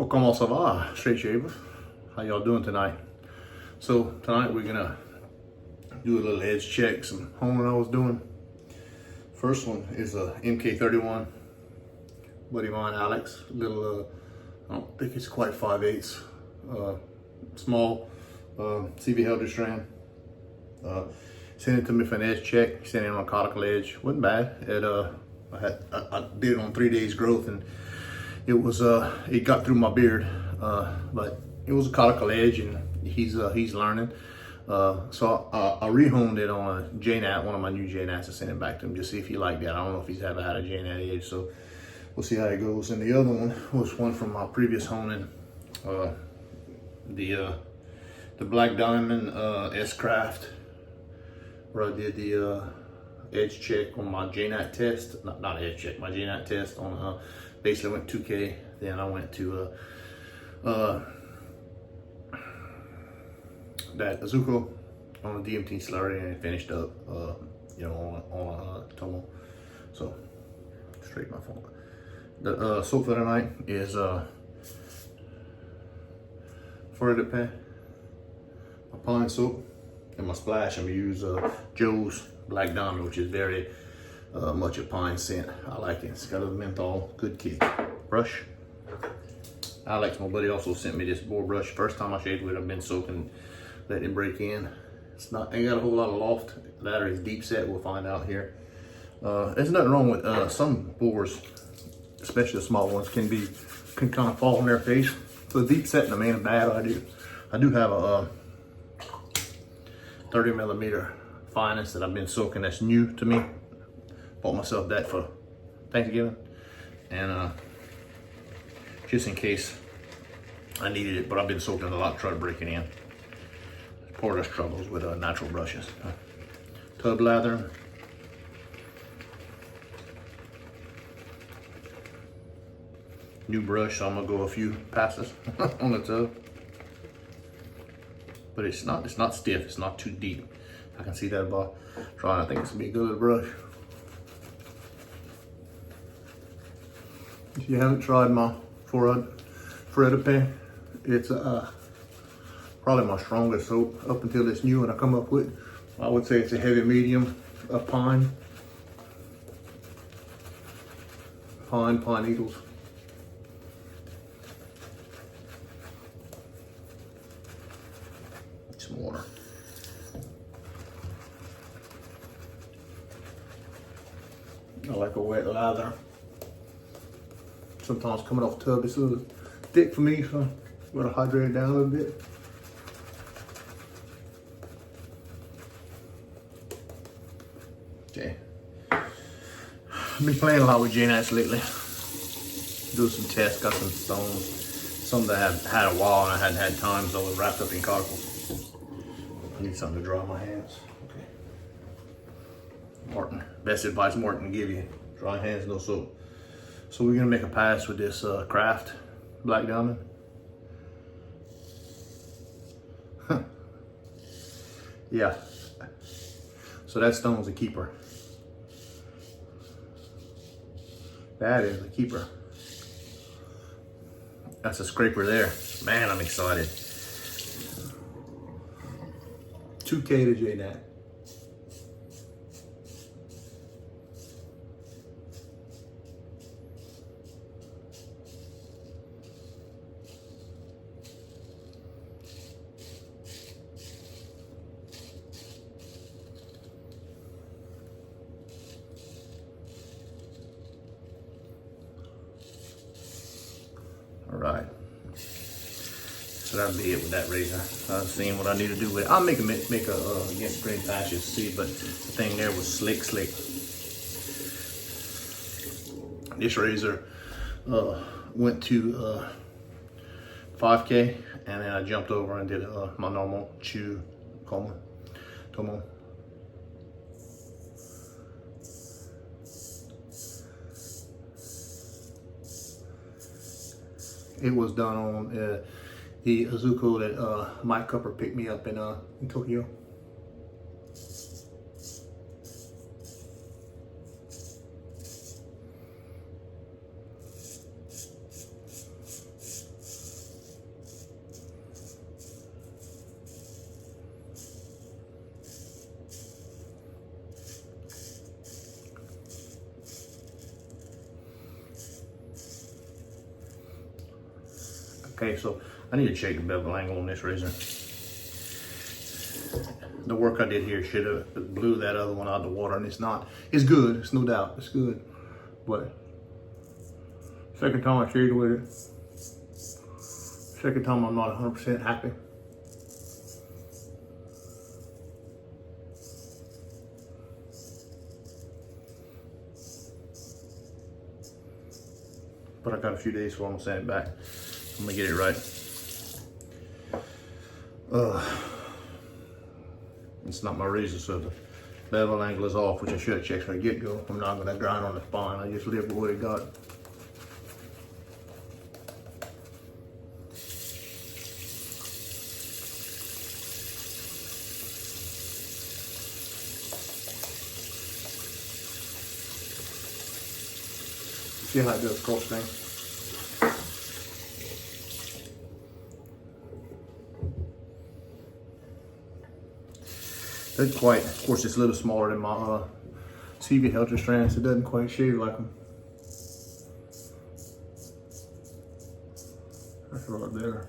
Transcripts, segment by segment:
comment ça va, straight shavers? How y'all doing tonight? So tonight we're gonna do a little edge check, some honing I was doing. First one is a MK31, buddy of mine, Alex. Little, I don't think it's quite 5/8, small CV Heljestrand. Sent it to me for an edge check. Sent it on a cuticle edge. Wasn't bad. I did it on 3 days growth, and it was it got through my beard, but it was a cuticle edge, and he's learning. So I rehoned it on a jnat, one of my new jnats. I sent it back to him just see if he liked that. I don't know if he's ever had a jnat edge, so we'll see how it goes. And the other one was one from my previous honing, the Black Diamond S Kraft, where I did the edge check on my jnat test. Not edge check, my jnat test on basically went 2K. Then I went to that Azuko on a DMT slurry and finished up, you know, on a Tomo. So straight my phone. The soap for tonight is Foret De Pins, my pine soap, and my splash. I'm gonna use Joe's Black Diamond, which is very much a pine scent. I like it. It's got a menthol, good kick. Brush. Alex, my buddy, also sent me this boar brush. First time I shaved with it, I've been soaking, let it break in. It's not, ain't got a whole lot of loft. Lather is deep set, we'll find out here. There's nothing wrong with some boars, especially the small ones, can kind of fall on their face. So deep setting them ain't a bad idea. I do have a 30 millimeter finest that I've been soaking that's new to me. Bought myself that for Thanksgiving, and just in case I needed it, but I've been soaking a lot to try to break it in. Part of the struggles with natural brushes. Tub lather. New brush, so I'm gonna go a few passes on the tub. But it's not stiff, it's not too deep. I can see that by trying. I think it's gonna be a good brush. If you haven't tried my Foret De Pins, it's probably my strongest soap up until this new one I come up with. I would say it's a heavy medium of pine needles. Some water. I like a wet lather. Sometimes coming off the tub, it's a little thick for me, so I'm gonna hydrate it down a little bit. Okay. I've been playing a lot with jnats lately. Doing some tests, got some stones. Some that I've had a while and I hadn't had time, so I was wrapped up in carticles. I need something to dry my hands. Okay. Martin, best advice Martin can give you: dry hands, no soap. So we're gonna make a pass with this Kraft Black Diamond. Yeah. So that stone's a keeper. That is a keeper. That's a scraper there. Man, I'm excited. 2K to jnat. All right, so that'll be it with that razor. I've seen what I need to do with it. I'll make a against grain patches, see, but the thing there was slick. This razor went to 5K, and then I jumped over and did my normal Tomo. It was done on the Azuko that Mike Cupper picked me up in Tokyo. Okay, so I need to check the bevel angle on this razor. The work I did here should have blew that other one out of the water, and it's not. It's good, it's no doubt, it's good. But second time I shaved with it, second time I'm not 100% happy. But I got a few days before I'm gonna send it back. I'm gonna get it right. It's not my razor, so the bevel angle is off, which I should have checked from the get-go. I'm not gonna grind on the spine. I just live with what it got. See how it does cross thing. Doesn't quite, of course it's a little smaller than my CV Heljestrand, so it doesn't quite shave like them. That's a lot better.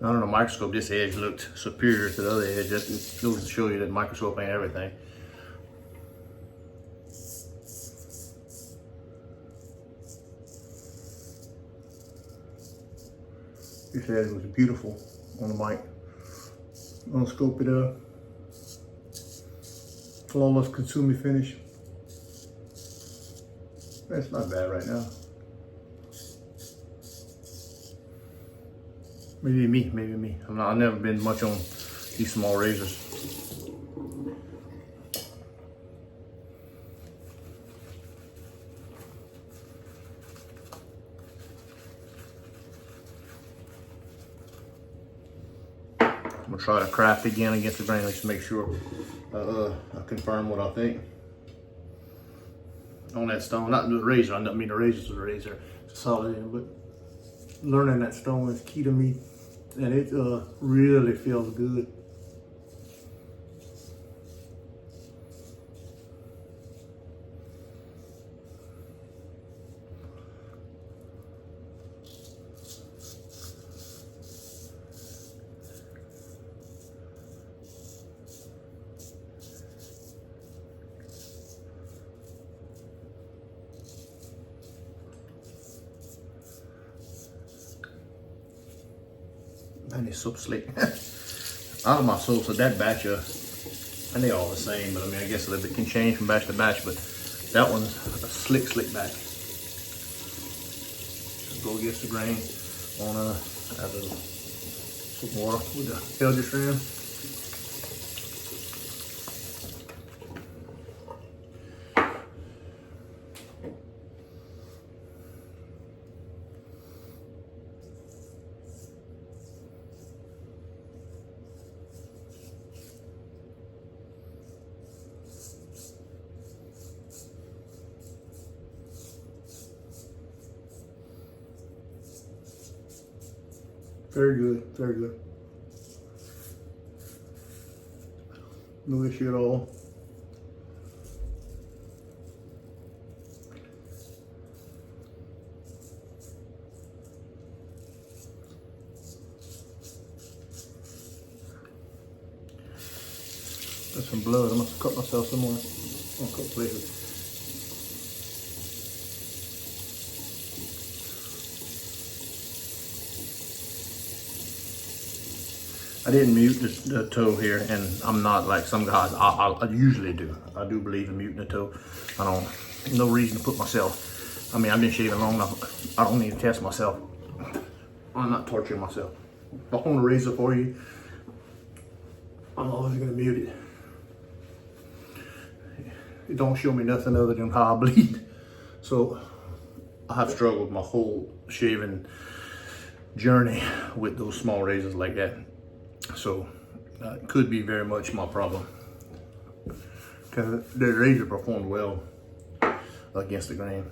Under the microscope, this edge looked superior to the other edge. That just goes to show you that microscope ain't everything. This edge was beautiful on the mic. I'm gonna scope it up. Flawless Consumi finish. That's not bad right now. Maybe me. I've never been much on these small razors. I'm gonna try to Kraft again against the grain, just to make sure I confirm what I think on that stone. Not the razor. I don't mean the razor's a razor. It's a solid end, but learning that stone is key to me. And it really feels good. And it's so slick. Out of my soul, so that batch and they all the same, but I mean, I guess a little bit can change from batch to batch, but that one's a slick batch. Go against the grain on add a little some water with the Heljestrand. Very good, very good. No issue at all. There's some blood. I must have cut myself somewhere. On a couple places. I didn't mute the toe here, and I'm not like some guys. I usually do. I do believe in muting the toe. I don't. No reason to put myself. I mean, I've been shaving long enough. I don't need to test myself. I'm not torturing myself. If I want a razor for you, I'm always gonna mute it. It don't show me nothing other than how I bleed. So I have struggled my whole shaving journey with those small razors like that. So it could be very much my problem, because the razor performed well against the grain.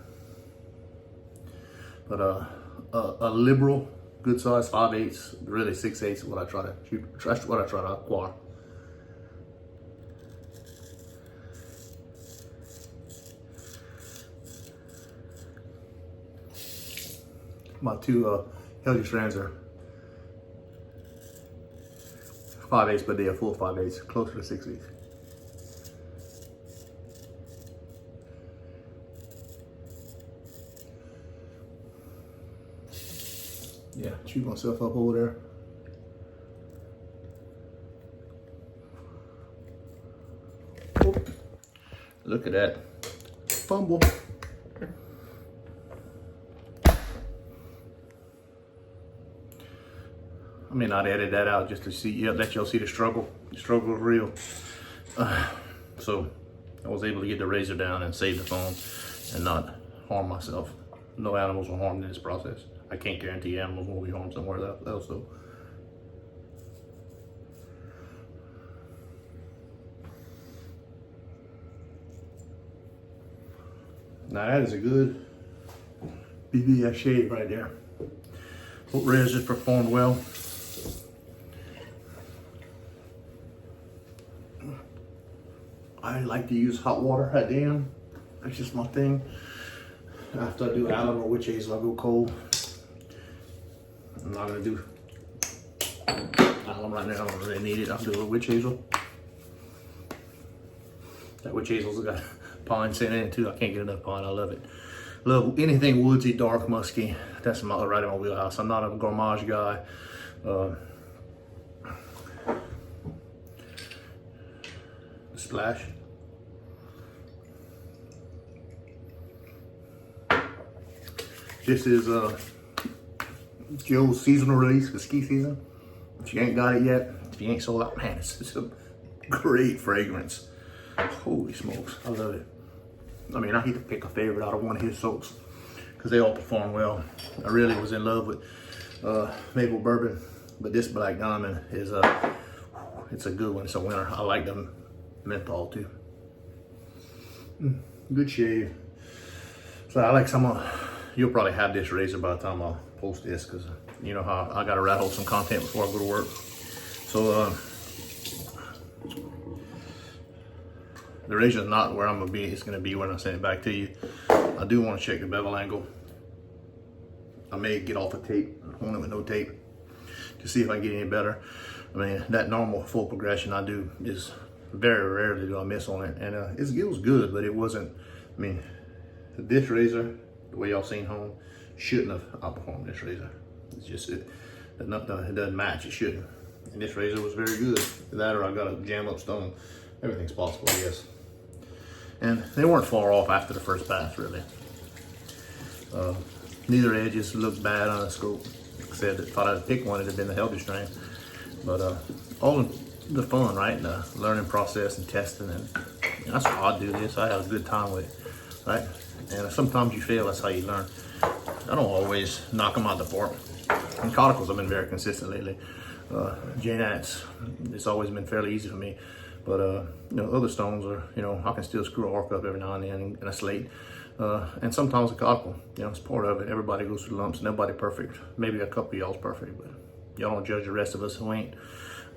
But a liberal, good size 5/8, really 6/8 is what I try to shoot, what I try to acquire. My two Heljestrands are 5/8, but they are full 5/8, closer to 6/8. Yeah, shoot myself up over there. Oh, look at that fumble. I mean, I'd edit that out just to see, yeah, let y'all see the struggle. The struggle is real. So I was able to get the razor down and save the phone and not harm myself. No animals were harmed in this process. I can't guarantee animals won't be harmed somewhere else though. Now that is a good BBS shave right there. Hope res just performed well. I like to use hot water at the end. That's just my thing. After I do alum or witch hazel, I go cold. I'm not gonna do alum right now. I don't really need it. I'll do a witch hazel. That witch hazel's got pine scent in it too. I can't get enough pine. I love it. Love anything woodsy, dark, musky. That's right in my wheelhouse. I'm not a gourmage guy. Splash. This is Joe's seasonal release for ski season. If you ain't got it yet, if you ain't sold out, man, it's a great fragrance. Holy smokes, I love it. I mean, I hate to pick a favorite out of one of his soaps because they all perform well. I really was in love with maple bourbon, but this Black Diamond is it's a good one. It's a winner. I like them menthol too. Good shave. So I like you'll probably have this razor by the time I'll post this because you know how I gotta rattle some content before I go to work. So the razor's not where I'm gonna be. It's gonna be when I send it back to you. I do want to check the bevel angle. I may get off the tape, hone it with no tape, to see if I can get any better. I mean, that normal full progression I do is very rarely do I miss on it, and it was good, but it wasn't. I mean, this razor, the way y'all seen home, shouldn't have outperformed this razor. It's just it doesn't match. It shouldn't. And this razor was very good. That or I got a jam up stone. Everything's possible, I guess. And they weren't far off after the first pass, really. Neither edges looked bad on the scope. Like I said, if I had to pick one, it'd have been the Heljestrand. But all the fun, right? The learning process and testing, and that's why I do this. I have a good time with it, right? And sometimes you fail. That's how you learn. I don't always knock them out the park. And Coticles have been very consistent lately. jnats, it's always been fairly easy for me. But you know, other stones are, you know, I can still screw an arc up every now and then in a slate. And sometimes a cockerel, you know, it's part of it. Everybody goes through lumps. Nobody perfect. Maybe a couple of y'all's perfect, but y'all don't judge the rest of us who ain't.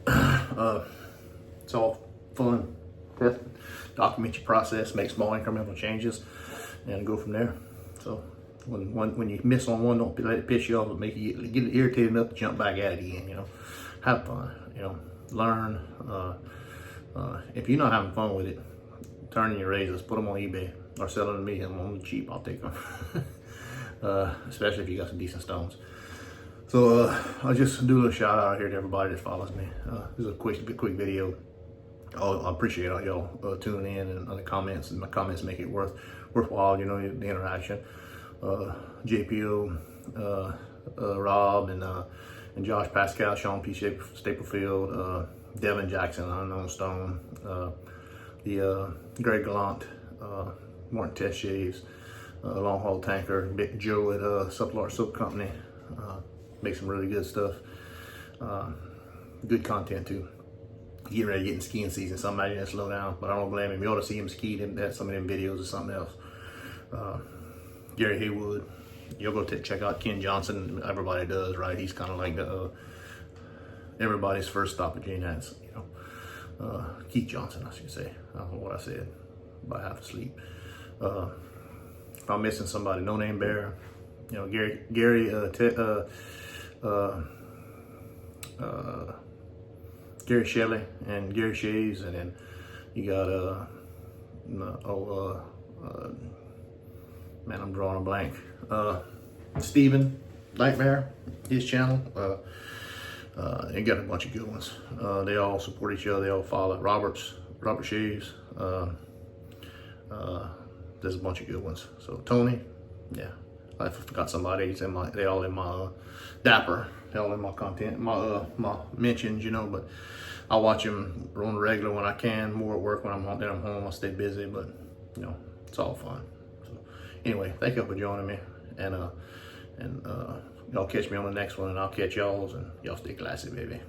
It's all fun. Test, document your process, make small incremental changes, and go from there. So when you miss on one, don't let it piss you off, but make you get irritated enough to jump back at it again. You know, have fun. You know, learn. If you're not having fun with it, turn in your razors, put them on eBay, or sell them to me. I'm on the cheap. I'll take them. Especially if you got some decent stones. So I'll just do a little shout out here to everybody that follows me. This is a quick video. I appreciate all y'all tuning in and the comments, and my comments make it worthwhile. You know, the interaction. JPO, Rob, and Josh Pascal, Sean P. Staplefield, Devin Jackson, Unknown Stone, the Greg Gallant, Martin Test Shaves, Long Haul Tanker, Big Joe at Suppler Soap Company. Make some really good stuff. Good content too. Get ready to get in skiing season. Somebody that slow down, but I don't blame him. You ought to see him ski in some of them videos or something else. Gary Haywood, you'll go check out Ken Johnson. Everybody does, right? He's kind of like the everybody's first stop at jnats, you know. Keith Johnson, I should say. I don't know what I said, about half asleep. If I'm missing somebody, No Name Bear, you know, Gary Shelley and Gary Shays, and then you got man, I'm drawing a blank. Steven Nightmare, his channel. They got a bunch of good ones. They all support each other. They all follow Robert Shays. There's a bunch of good ones. So Tony, yeah, I forgot somebody. They all in my Dapper. They all in my content, my mentions, you know. But I watch them on the regular when I can. More at work when I'm home. I stay busy, but you know, it's all fun. So anyway, thank you for joining me, and y'all catch me on the next one, and I'll catch y'all's, and y'all stay classy, baby.